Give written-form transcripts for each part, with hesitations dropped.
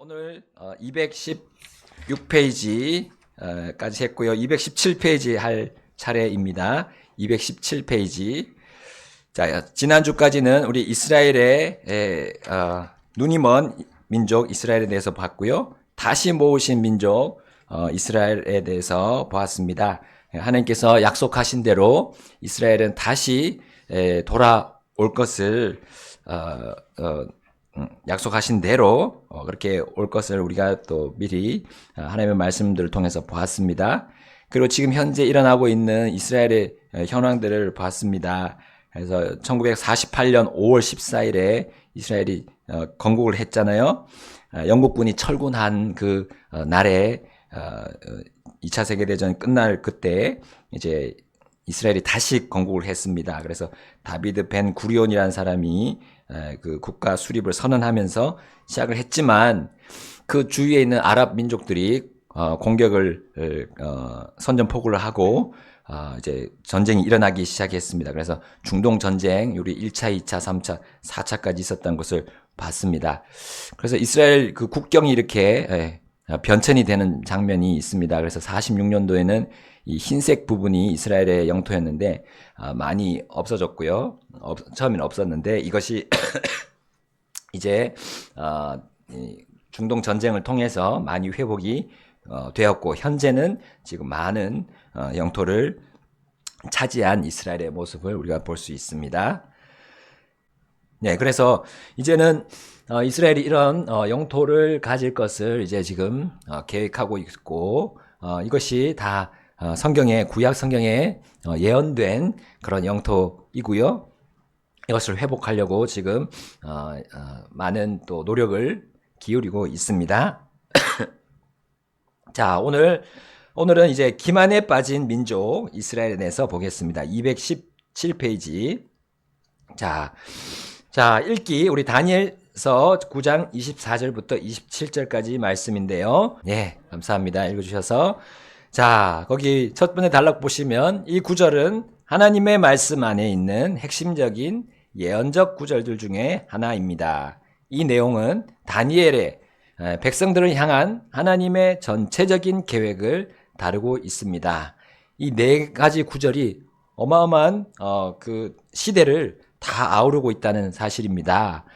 오늘 216페이지까지 했고요. 217페이지 할 차례입니다. 217페이지. 자, 지난주까지는 우리 이스라엘의 눈이 먼 민족 이스라엘에 대해서 봤고요. 다시 모으신 민족 이스라엘에 대해서 보았습니다. 하나님께서 약속하신 대로 이스라엘은 다시 돌아올 것을 약속하신 대로 그렇게 올 것을 우리가 또 미리 하나님의 말씀들을 통해서 보았습니다. 그리고 지금 현재 일어나고 있는 이스라엘의 현황들을 봤습니다. 그래서 1948년 5월 14일에 이스라엘이 건국을 했잖아요. 영국군이 철군한 그 날에 2차 세계대전 끝날 그때 이제 이스라엘이 다시 건국을 했습니다. 그래서 다비드 벤 구리온이라는 사람이 그 국가 수립을 선언하면서 시작을 했지만 그 주위에 있는 아랍 민족들이 공격을 선전포고를 하고 이제 전쟁이 일어나기 시작했습니다. 그래서 중동 전쟁 우리 1차, 2차, 3차, 4차까지 있었던 것을 봤습니다. 그래서 이스라엘 그 국경이 이렇게 변천이 되는 장면이 있습니다. 그래서 46년도에는 이 흰색 부분이 이스라엘의 영토였는데 많이 없어졌고요. 처음에는 없었는데 이것이 이제 중동 전쟁을 통해서 많이 회복이 되었고 현재는 지금 많은 영토를 차지한 이스라엘의 모습을 우리가 볼 수 있습니다. 네, 그래서 이제는 이스라엘이 이런 영토를 가질 것을 이제 지금 계획하고 있고 이것이 다 성경에 구약 성경에 예언된 그런 영토이고요. 이것을 회복하려고 지금 많은 또 노력을 기울이고 있습니다. 자, 오늘은 이제 기만에 빠진 민족 이스라엘에 대해서 보겠습니다. 217페이지. 자, 읽기 우리 다니엘서 9장 24절부터 27절까지 말씀인데요. 예, 감사합니다. 읽어주셔서. 자, 거기 첫 번째 단락 보시면 이 구절은 하나님의 말씀 안에 있는 핵심적인 예언적 구절들 중에 하나입니다. 이 내용은 다니엘의 백성들을 향한 하나님의 전체적인 계획을 다루고 있습니다. 이 네 가지 구절이 어마어마한 그 시대를 다 아우르고 있다는 사실입니다.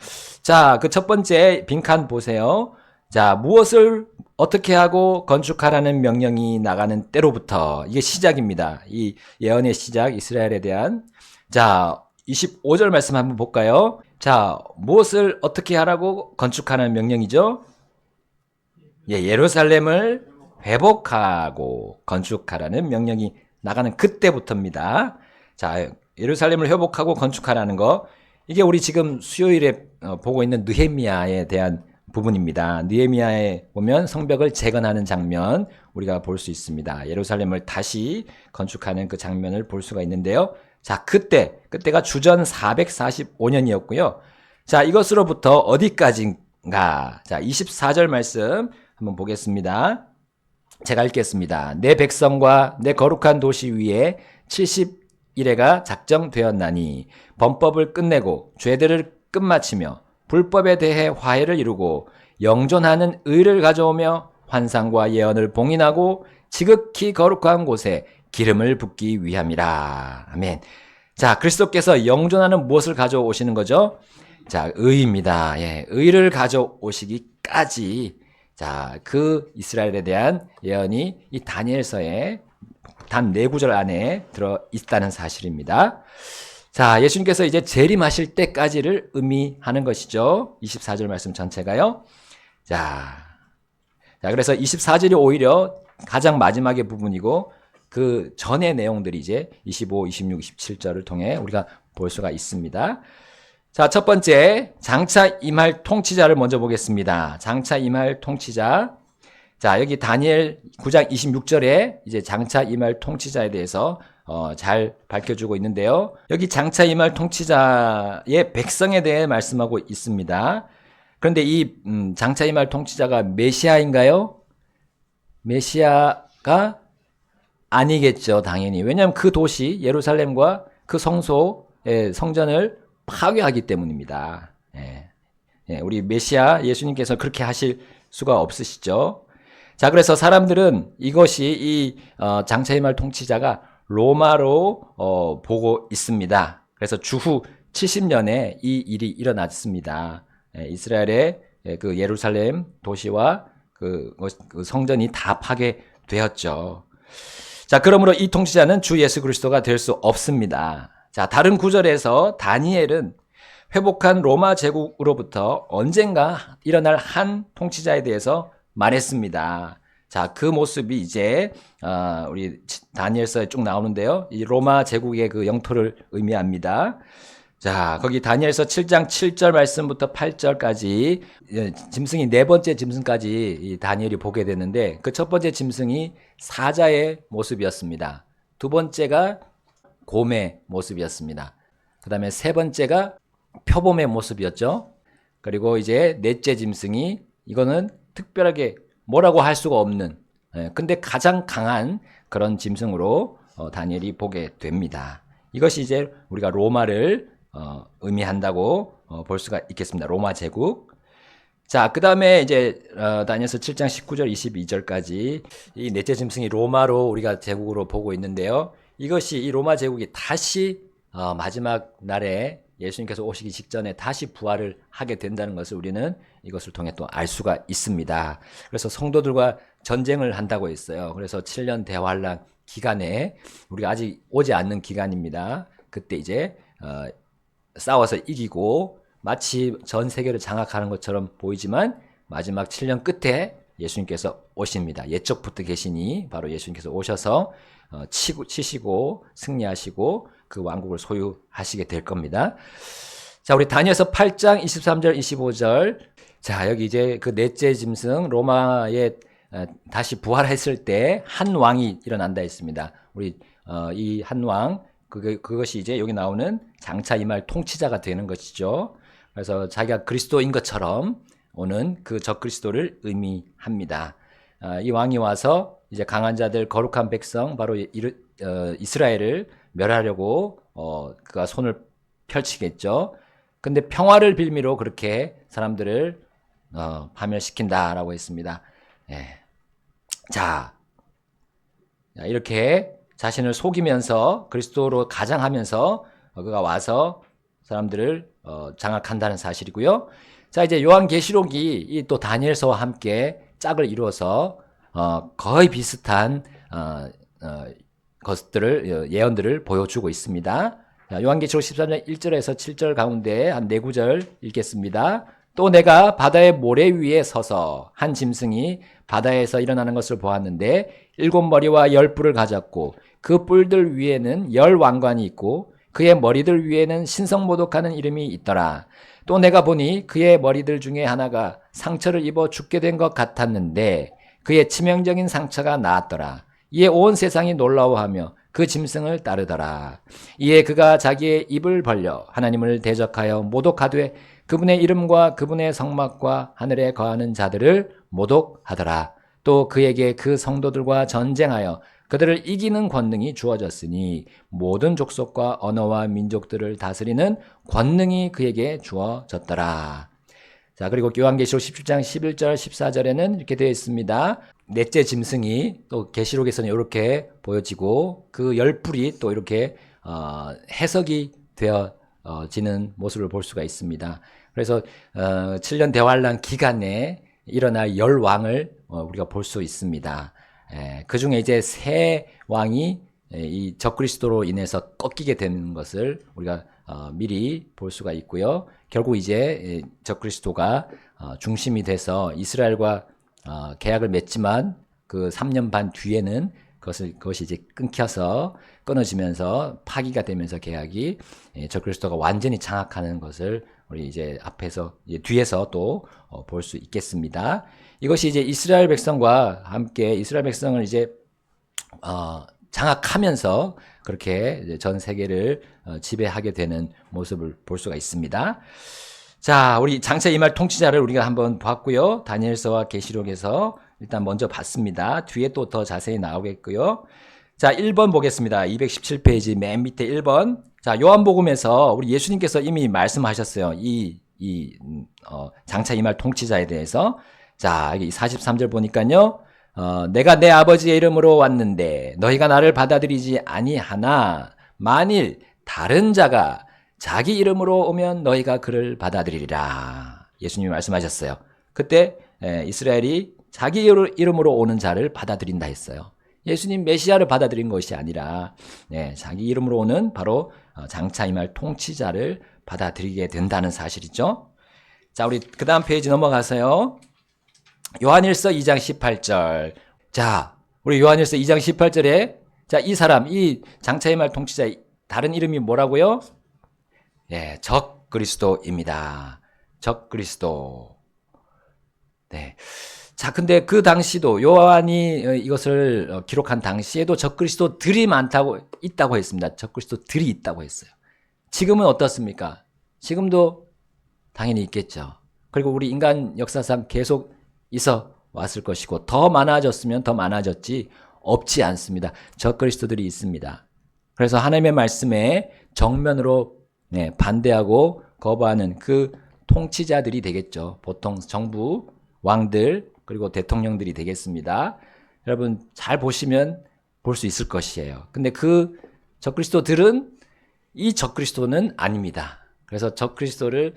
자, 그 첫 번째 빈칸 보세요. 자, 무엇을 어떻게 하고 건축하라는 명령이 나가는 때로부터 이게 시작입니다. 이 예언의 시작, 이스라엘에 대한. 자, 25절 말씀 한번 볼까요? 자, 무엇을 어떻게 하라고 건축하라는 명령이죠? 예, 예루살렘을 회복하고 건축하라는 명령이 나가는 그때부터입니다. 자, 예루살렘을 회복하고 건축하라는 거, 이게 우리 지금 수요일에 보고 있는 느헤미야에 대한 부분입니다. 느헤미야에 보면 성벽을 재건하는 장면 우리가 볼 수 있습니다. 예루살렘을 다시 건축하는 그 장면을 볼 수가 있는데요. 자, 그때가 주전 445년이었고요. 자, 이것으로부터 어디까지인가? 자, 24절 말씀 한번 보겠습니다. 제가 읽겠습니다. 내 백성과 내 거룩한 도시 위에 70일에가 작정되었나니 범법을 끝내고 죄들을 끝마치며 불법에 대해 화해를 이루고 영존하는 의를 가져오며 환상과 예언을 봉인하고 지극히 거룩한 곳에 기름을 붓기 위함이라. 아멘. 자, 그리스도께서 영존하는 무엇을 가져오시는 거죠? 자, 의입니다. 예, 의를 가져오시기까지 자, 그 이스라엘에 대한 예언이 이 다니엘서에 단 4구절 안에 들어 있다는 사실입니다. 자, 예수님께서 이제 재림하실 때까지를 의미하는 것이죠. 24절 말씀 전체가요. 자, 그래서 24절이 오히려 가장 마지막의 부분이고 그 전의 내용들이 이제 25, 26, 27절을 통해 우리가 볼 수가 있습니다. 자, 첫 번째 장차 임할 통치자를 먼저 보겠습니다. 장차 임할 통치자. 자, 여기 다니엘 9장 26절에 이제 장차 임할 통치자에 대해서 잘 밝혀주고 있는데요. 여기 장차 임할 통치자의 백성에 대해 말씀하고 있습니다. 그런데 이 장차 임할 통치자가 메시아인가요? 메시아가 아니겠죠, 당연히. 왜냐하면 그 도시 예루살렘과 그 성소의 성전을 파괴하기 때문입니다. 예. 우리 메시아 예수님께서 그렇게 하실 수가 없으시죠. 자, 그래서 사람들은 이것이 이 장차의 말 통치자가 로마로 보고 있습니다. 그래서 주후 70년에 이 일이 일어났습니다. 이스라엘의 그 예루살렘 도시와 그 성전이 다 파괴되었죠. 자, 그러므로 이 통치자는 주 예수 그리스도가 될 수 없습니다. 자, 다른 구절에서 다니엘은 회복한 로마 제국으로부터 언젠가 일어날 한 통치자에 대해서 말했습니다. 자, 그 모습이 이제 우리 다니엘서에 쭉 나오는데요. 이 로마 제국의 그 영토를 의미합니다. 자, 거기 다니엘서 7장 7절 말씀부터 8절까지 짐승이 네 번째 짐승까지 이 다니엘이 보게 됐는데 그 첫 번째 짐승이 사자의 모습이었습니다. 두 번째가 곰의 모습이었습니다. 그 다음에 세 번째가 표범의 모습이었죠. 그리고 이제 넷째 짐승이 이거는 특별하게 뭐라고 할 수가 없는 근데 가장 강한 그런 짐승으로 다니엘이 보게 됩니다. 이것이 이제 우리가 로마를 의미한다고 볼 수가 있겠습니다. 로마 제국. 자, 그 다음에 이제 다니엘서 7장 19절 22절까지 이 넷째 짐승이 로마로 우리가 제국으로 보고 있는데요. 이것이 이 로마 제국이 다시 마지막 날에 예수님께서 오시기 직전에 다시 부활을 하게 된다는 것을 우리는 이것을 통해 또 알 수가 있습니다. 그래서 성도들과 전쟁을 한다고 했어요. 그래서 7년 대환란 기간에 우리가 아직 오지 않는 기간입니다. 그때 이제 싸워서 이기고 마치 전 세계를 장악하는 것처럼 보이지만 마지막 7년 끝에 예수님께서 오십니다. 옛적부터 계시니 바로 예수님께서 오셔서 치시고 승리하시고 그 왕국을 소유하시게 될 겁니다. 자, 우리 다니엘서 8장 23절 25절. 자, 여기 이제 그 넷째 짐승 로마에 다시 부활했을 때 한 왕이 일어난다 했습니다. 우리 이 한 왕 그것이 이제 여기 나오는 장차 이 말 통치자가 되는 것이죠. 그래서 자기가 그리스도인 것처럼 오는 그 적그리스도를 의미합니다. 이 왕이 와서 이제 강한 자들 거룩한 백성 바로 이스라엘을 멸하려고 그가 손을 펼치겠죠. 근데 평화를 빌미로 그렇게 사람들을 파멸시킨다라고 했습니다. 예. 자, 이렇게 자신을 속이면서 그리스도로 가장하면서 그가 와서 사람들을 장악한다는 사실이고요. 자, 이제 요한계시록이 또 다니엘서와 함께 짝을 이루어서 거의 비슷한 것들을 예언들을 보여주고 있습니다. 자, 요한계시록 13장 1절에서 7절 가운데 한 4구절 읽겠습니다. 또 내가 바다의 모래 위에 서서 한 짐승이 바다에서 일어나는 것을 보았는데 7머리와 10뿔을 가졌고 그 뿔들 위에는 10왕관이 있고 그의 머리들 위에는 신성모독하는 이름이 있더라. 또 내가 보니 그의 머리들 중에 하나가 상처를 입어 죽게 된 것 같았는데 그의 치명적인 상처가 나았더라. 이에 온 세상이 놀라워하며 그 짐승을 따르더라. 이에 그가 자기의 입을 벌려 하나님을 대적하여 모독하되 그분의 이름과 그분의 성막과 하늘에 거하는 자들을 모독하더라. 또 그에게 그 성도들과 전쟁하여 그들을 이기는 권능이 주어졌으니 모든 족속과 언어와 민족들을 다스리는 권능이 그에게 주어졌더라. 자, 그리고 요한계시록 17장 11절 14절에는 이렇게 되어 있습니다. 넷째 짐승이 또 계시록에서는 이렇게 보여지고 그 10뿔이 또 이렇게 해석이 되어지는 모습을 볼 수가 있습니다. 그래서 7년 대환란 기간에 일어날 10왕을 우리가 볼 수 있습니다. 그 중에 이제 세 왕이 이 적그리스도로 인해서 꺾이게 되는 것을 우리가 미리 볼 수가 있고요. 결국 이제 적그리스도가 중심이 돼서 이스라엘과 계약을 맺지만 그 3년 반 뒤에는 그것이 이제 끊어지면서 파기가 되면서 계약이 적그리스도가 완전히 장악하는 것을 우리 이제 뒤에서 또 볼 수 있겠습니다. 이것이 이제 이스라엘 백성과 함께 이스라엘 백성을 이제 장악하면서 그렇게 이제 전 세계를 지배하게 되는 모습을 볼 수가 있습니다. 자, 우리 장차 이 말 통치자를 우리가 한번 봤고요. 다니엘서와 계시록에서 일단 먼저 봤습니다. 뒤에 또 더 자세히 나오겠고요. 자, 1번 보겠습니다. 217페이지 맨 밑에 1번. 자, 요한복음에서 우리 예수님께서 이미 말씀하셨어요. 이 장차 임할 통치자에 대해서. 자, 여기 43절 보니까요. 내가 내 아버지의 이름으로 왔는데 너희가 나를 받아들이지 아니하나 만일 다른 자가 자기 이름으로 오면 너희가 그를 받아들이리라. 예수님이 말씀하셨어요. 그때 이스라엘이 자기 이름으로 오는 자를 받아들인다 했어요. 예수님 메시아를 받아들인 것이 아니라 자기 이름으로 오는 바로 장차 임할 통치자를 받아들이게 된다는 사실이죠. 자, 우리 그 다음 페이지 넘어가서요. 요한일서 2장 18절. 자, 우리 요한일서 2장 18절에 자, 이 사람, 이 장차 임할 통치자 다른 이름이 뭐라고요? 적 그리스도입니다. 적 그리스도. 네. 자, 근데 그 당시도 요한이 이것을 기록한 당시에도 적 그리스도들이 있다고 했습니다. 적 그리스도들이 있다고 했어요. 지금은 어떻습니까? 지금도 당연히 있겠죠. 그리고 우리 인간 역사상 계속 있어 왔을 것이고 더 많아졌으면 더 많아졌지 없지 않습니다. 적 그리스도들이 있습니다. 그래서 하나님의 말씀에 정면으로 반대하고 거부하는 그 통치자들이 되겠죠. 보통 정부, 왕들, 그리고 대통령들이 되겠습니다. 여러분 잘 보시면 볼 수 있을 것이에요. 근데 그 적그리스도들은 이 적그리스도는 아닙니다. 그래서 적그리스도를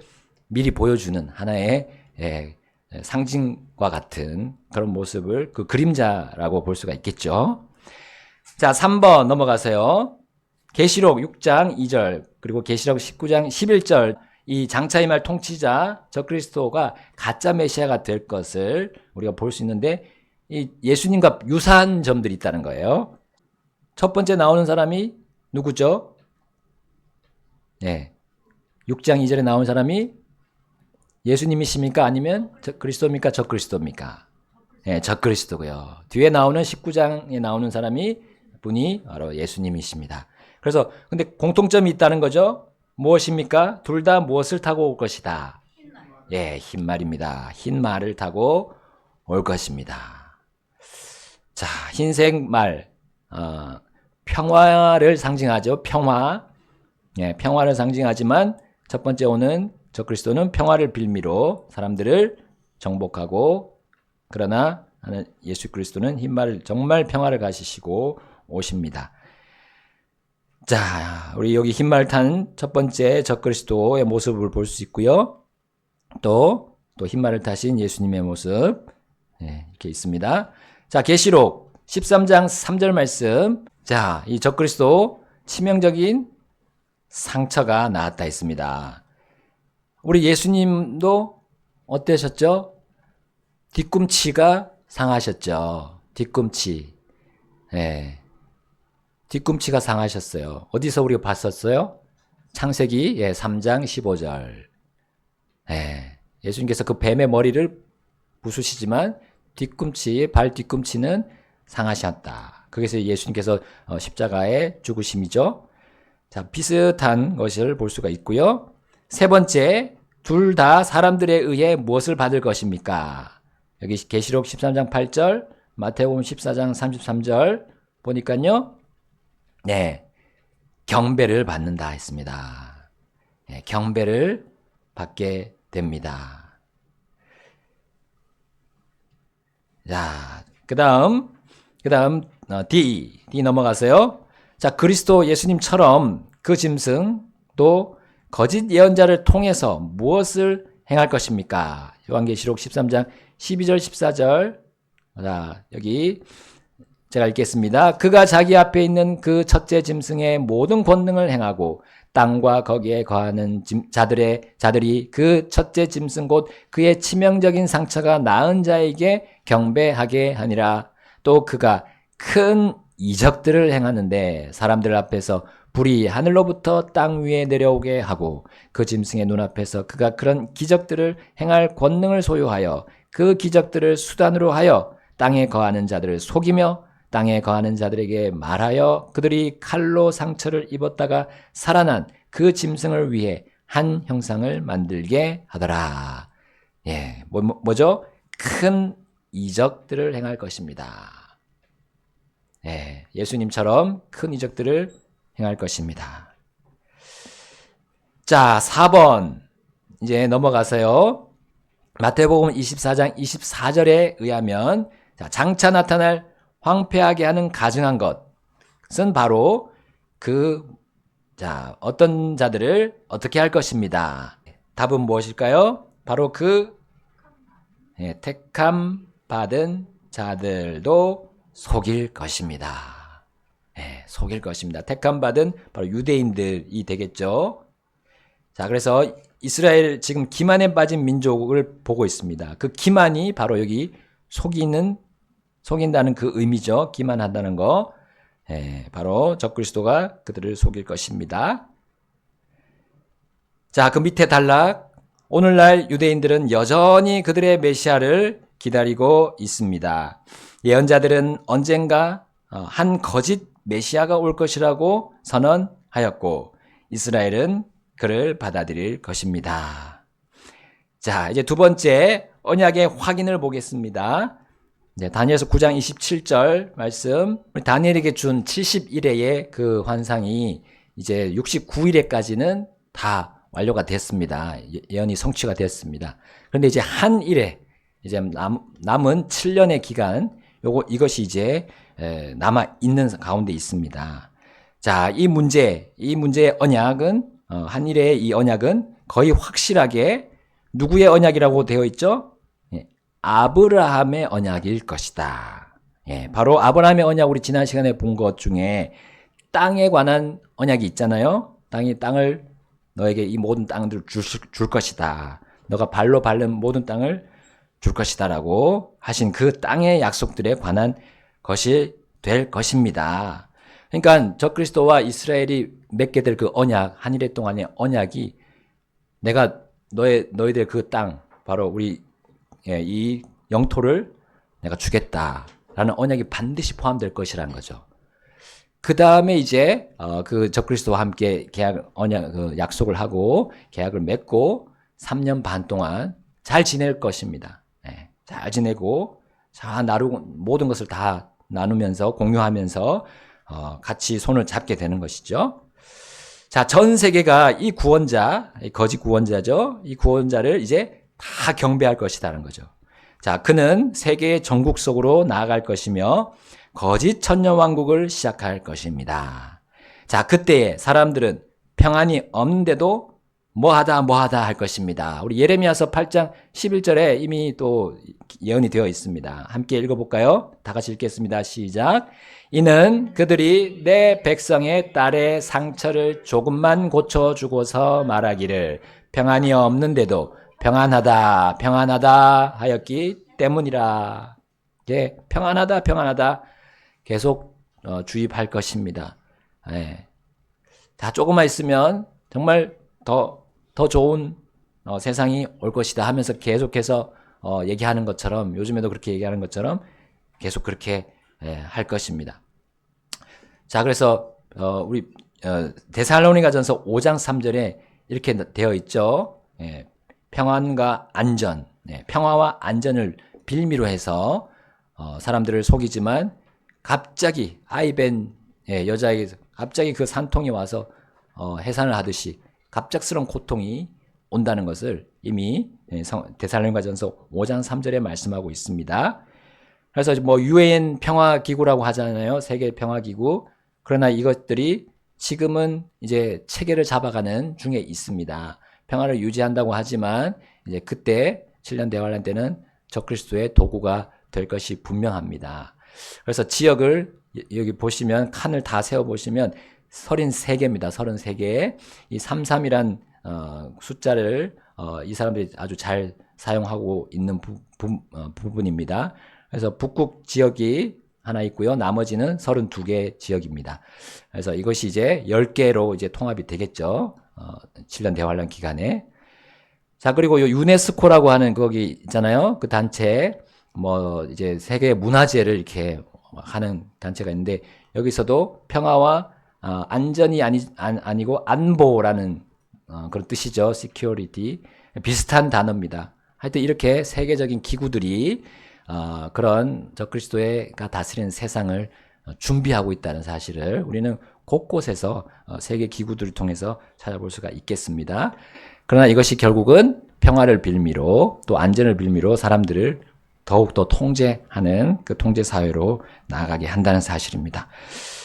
미리 보여주는 하나의 상징과 같은 그런 모습을 그 그림자라고 볼 수가 있겠죠. 자, 3번 넘어가세요. 계시록 6장 2절 그리고 계시록 19장 11절 이 장차 임할 통치자 적그리스도가 가짜 메시아가 될 것을 우리가 볼 수 있는데 이 예수님과 유사한 점들이 있다는 거예요. 첫 번째 나오는 사람이 누구죠? 6장 2절에 나온 사람이 예수님이십니까? 아니면 그리스도입니까? 적그리스도입니까? 적그리스도고요. 뒤에 나오는 19장에 나오는 분이 바로 예수님이십니다. 그래서 근데 공통점이 있다는 거죠. 무엇입니까? 둘 다 무엇을 타고 올 것이다. 흰 말입니다. 흰 말을 타고 올 것입니다. 자, 흰색 말, 평화를 상징하죠. 평화를 상징하지만 첫 번째 오는 적그리스도는 평화를 빌미로 사람들을 정복하고 그러나 예수 그리스도는 흰 말을 정말 평화를 가지시고 오십니다. 자, 우리 여기 흰말 탄 첫 번째 적그리스도의 모습을 볼 수 있고요. 또 흰말을 타신 예수님의 모습 이렇게 있습니다. 자, 계시록 13장 3절 말씀. 자, 이 적그리스도 치명적인 상처가 나왔다 했습니다. 우리 예수님도 어떠셨죠? 뒤꿈치가 상하셨죠. 뒤꿈치가 상하셨어요. 어디서 우리가 봤었어요? 창세기 3장 15절. 예수님께서 그 뱀의 머리를 부수시지만 발 뒤꿈치는 상하셨다. 그래서 예수님께서 십자가에 죽으심이죠. 자, 비슷한 것을 볼 수가 있고요. 세 번째, 둘 다 사람들에 의해 무엇을 받을 것입니까? 여기 계시록 13장 8절, 마태복음 14장 33절 보니까요. 경배를 받는다 했습니다. 경배를 받게 됩니다. 자, 그다음 D 넘어가세요. 자, 그리스도 예수님처럼 그 짐승 또 거짓 예언자를 통해서 무엇을 행할 것입니까? 요한계시록 13장 12절 14절. 자, 여기 제가 읽겠습니다. 그가 자기 앞에 있는 그 첫째 짐승의 모든 권능을 행하고 땅과 거기에 거하는 자들이 그 첫째 짐승 곧 그의 치명적인 상처가 나은 자에게 경배하게 하니라. 또 그가 큰 이적들을 행하는데 사람들 앞에서 불이 하늘로부터 땅 위에 내려오게 하고 그 짐승의 눈앞에서 그가 그런 기적들을 행할 권능을 소유하여 그 기적들을 수단으로 하여 땅에 거하는 자들을 속이며 땅에 거하는 자들에게 말하여 그들이 칼로 상처를 입었다가 살아난 그 짐승을 위해 한 형상을 만들게 하더라. 뭐죠? 큰 이적들을 행할 것입니다. 예수님처럼 큰 이적들을 행할 것입니다. 자, 4번. 이제 넘어가서요. 마태복음 24장 24절에 의하면 장차 나타날 황폐하게 하는 가증한 것은 바로 어떤 자들을 어떻게 할 것입니다. 답은 무엇일까요? 바로 택함 받은 자들도 속일 것입니다. 속일 것입니다. 택함 받은 바로 유대인들이 되겠죠. 자, 그래서 이스라엘 지금 기만에 빠진 민족을 보고 있습니다. 그 기만이 바로 여기 속인다는 그 의미죠. 기만한다는 거. 바로 적그리스도가 그들을 속일 것입니다. 자, 그 밑에 단락. 오늘날 유대인들은 여전히 그들의 메시아를 기다리고 있습니다. 예언자들은 언젠가 한 거짓 메시아가 올 것이라고 선언하였고 이스라엘은 그를 받아들일 것입니다. 자, 이제 두 번째 언약의 확인을 보겠습니다. 다니엘서 9장 27절 말씀. 다니엘에게 준 70일의 그 환상이 이제 69일에까지는 다 완료가 됐습니다. 예언이 성취가 됐습니다. 그런데 이제 한 일에 이제 남은 7년의 기간, 이것이 이제 남아 있는 가운데 있습니다. 자, 이 문제의 언약은 한일의 이 언약은 거의 확실하게 누구의 언약이라고 되어 있죠? 아브라함의 언약일 것이다. 바로 아브라함의 언약, 우리 지난 시간에 본 것 중에 땅에 관한 언약이 있잖아요. 땅을 너에게 이 모든 땅들을 줄 것이다. 너가 발로 밟는 모든 땅을 줄 것이다라고 하신 그 땅의 약속들에 관한 것이 될 것입니다. 그러니까 적그리스도와 이스라엘이 맺게 될 그 언약, 한일의 동안의 언약이 내가 너희들 그 땅, 바로 우리 이 영토를 내가 주겠다라는 언약이 반드시 포함될 것이라는 거죠. 그 다음에 이제 그 적그리스도와 함께 약속을 하고 계약을 맺고 3년 반 동안 잘 지낼 것입니다. 잘 지내고 잘 나누고 모든 것을 다 나누면서 공유하면서 같이 손을 잡게 되는 것이죠. 자, 전 세계가 이 구원자, 거짓 구원자죠. 이 구원자를 이제 다 경배할 것이라는 거죠. 자, 그는 세계의 전국 속으로 나아갈 것이며 거짓 천년왕국을 시작할 것입니다. 자, 그때에 사람들은 평안이 없는데도 뭐하다 할 것입니다. 우리 예레미야서 8장 11절에 이미 또 예언이 되어 있습니다. 함께 읽어볼까요? 다 같이 읽겠습니다. 시작. 이는 그들이 내 백성의 딸의 상처를 조금만 고쳐주고서 말하기를 평안이 없는데도 평안하다 하였기 때문이라. 평안하다 계속 주입할 것입니다. 다 조금만 있으면 정말 더 좋은 세상이 올 것이다 하면서 계속해서 얘기하는 것처럼, 요즘에도 그렇게 얘기하는 것처럼 계속 그렇게 할 것입니다. 자, 그래서 우리 데살로니가전서 5장 3절에 이렇게 되어 있죠. 평안과 안전, 평화와 안전을 빌미로 해서 사람들을 속이지만 갑자기 아이벤 여자에게 갑자기 그 산통이 와서 해산을 하듯이 갑작스러운 고통이 온다는 것을 이미 데살로니가전서 5장 3절에 말씀하고 있습니다. 그래서 뭐 UN 평화기구라고 하잖아요. 세계 평화기구. 그러나 이것들이 지금은 이제 체계를 잡아가는 중에 있습니다. 평화를 유지한다고 하지만 이제 그때 7년 대환란 때는 적그리스도의 도구가 될 것이 분명합니다. 그래서 지역을 여기 보시면 칸을 다 세워 보시면 33개입니다. 33개. 이 33이란 숫자를 이 사람들이 아주 잘 사용하고 있는 부분입니다. 그래서 북극 지역이 하나 있고요. 나머지는 32개 지역입니다. 그래서 이것이 이제 10개로 이제 통합이 되겠죠. 7년 대환란 기간에. 자, 그리고 요 유네스코라고 하는 거기 있잖아요. 그 단체, 뭐 이제 세계 문화재를 이렇게 하는 단체가 있는데 여기서도 평화와 안전이 아니고 안보라는 그런 뜻이죠. security. 비슷한 단어입니다. 하여튼 이렇게 세계적인 기구들이 그런 적그리스도가 다스리는 세상을 준비하고 있다는 사실을 우리는 곳곳에서 세계 기구들을 통해서 찾아볼 수가 있겠습니다. 그러나 이것이 결국은 평화를 빌미로 또 안전을 빌미로 사람들을 더욱더 통제하는 그 통제 사회로 나아가게 한다는 사실입니다.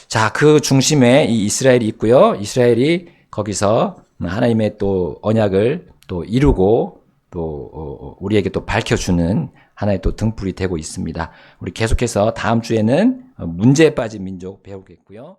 자, 그 중심에 이 이스라엘이 있고요. 이스라엘이 거기서 하나님의 또 언약을 또 이루고 또 우리에게 또 밝혀주는 하나의 또 등불이 되고 있습니다. 우리 계속해서 다음 주에는 문제에 빠진 민족 배우겠고요.